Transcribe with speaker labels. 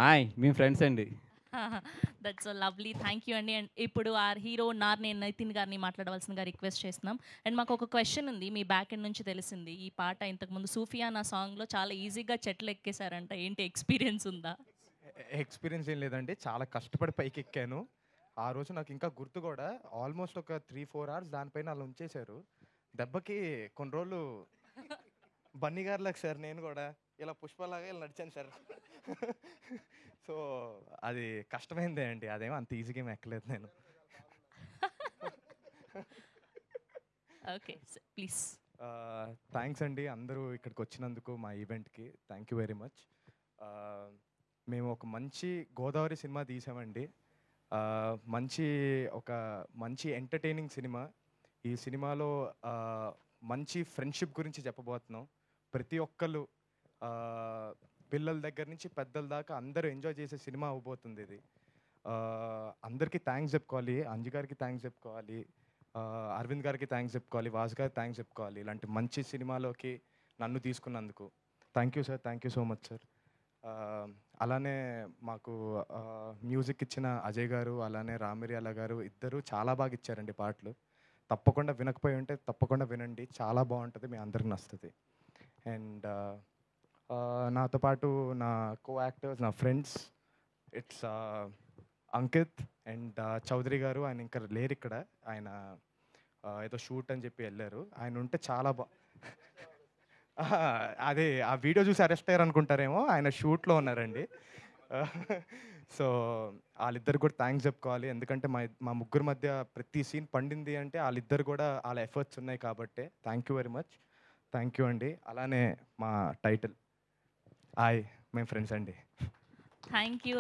Speaker 1: Hi! మేము friends అండి.
Speaker 2: That's so lovely. Thank you అండి. అండ్ ఇప్పుడు ఆ హీరో నార్నే నితిన్ గారిని మాట్లాడవలసిందిగా రిక్వెస్ట్ చేస్తున్నాం. అండ్ మాకొక క్వెషన్ ఉంది. మీ బ్యాక్ ఎండ్ నుంచి తెలిసింది. ఈ పాట ఇంతకుముందు 'సూఫియానా' సాంగ్‌లో చాలా ఈజీగా చెట్లెక్కేసారంట. ఏంటి ఎక్స్‌పీరియన్స్ ఉందా?
Speaker 3: ఎక్స్‌పీరియన్స్ ఏం లేదండి. చాలా కష్టపడి పైకెక్కాను. ఆ రోజు నాకింకా గుర్తు గూడా. ఆల్‌మోస్ట్ ఒక 3, 4 అవర్స్ దానిపైన అలా ఉంచేశారు. దెబ్బకి కొన్ని రోజులు బన్నీ గారిలాగా సార్ నేను గూడా ఇలా పుష్పలాగా ఇలా నడిచాను సార్. సో, అది కష్టమైందే అండి. అదేమో అంత ఈజీగా ఏమి ఎక్కలేదు నేను.
Speaker 2: ఓకే. ప్లీజ్.
Speaker 3: థాంక్స్ అండి అందరూ ఇక్కడికొచ్చినందుకు మా ఈవెంట్‌కి. Thank you very much. ఆహ్, మేము ఒక మంచి గోదావరి సినిమా తీసామండి. మంచి ఒక మంచి ఎంటర్‌టైనింగ్ సినిమా. ఈ సినిమాలో ఆహ్, మంచి ఫ్రెండ్‌షిప్ గురించి చెప్పబోతున్నాం. ప్రతి ఒక్కళ్ళు ఆహ్, పిల్లల దగ్గర నుంచి పెద్దల దాకా అందరూ ఎంజాయ్ చేసే సినిమా అవ్వబోతుందిది. అందరికీ థాంక్స్ చెప్పుకోవాలి. అంజు గారికి థాంక్స్ చెప్పుకోవాలి. అరవింద్ గారికి థాంక్స్ చెప్పుకోవాలి. వాసు గారికి థాంక్స్ చెప్పుకోవాలి. ఇలాంటి మంచి సినిమాలోకి నన్ను తీసుకున్నందుకు. Thank you sir. Thank you so much sir. ఆహ్, అలానే మాకు మ్యూజిక్ ఇచ్చిన అజయ్ గారు, అలానే రామిర్యాల గారు ఇద్దరు చాలా బాగా ఇచ్చారండి పాటలు. తప్పకుండా వినకపోయి ఉంటే తప్పకుండా వినండి. చాలా బావుంటది. మీ అందరికి నచ్చుతది. అండ్ నాతో పాటు నా కో యాక్టర్స్, నా friends it's Ankit and Chaudhari గారు. ఆయన ఇంకా లేరిక్కడ. ఆయన ఏదో షూట్ అని చెప్పి ఎళ్లారు. ఆయన ఉంటే చాలా అహా! అదే ఆ వీడియో చూసి అరెస్ట్ అయ్యారనుకుంటారేమో. ఆయన షూట్‌లో ఉన్నారండి. సో, ఆళ్ళిద్దరికి కూడా థాంక్స్ చెప్పుకోవాలి. ఎందుకంటే మా ముగ్గురి మధ్య ప్రతి సీన్ పండింది అంటే ఆళ్ళిద్దరు కూడా ఆళ్ళ ఎఫర్ట్స్ ఉన్నాయి కాబట్టే. Thank you very much. Thank you అండి. అలానే మా టైటిల్ హాయ్! మేము ఫ్రెండ్స్ అండి.
Speaker 2: Thank you.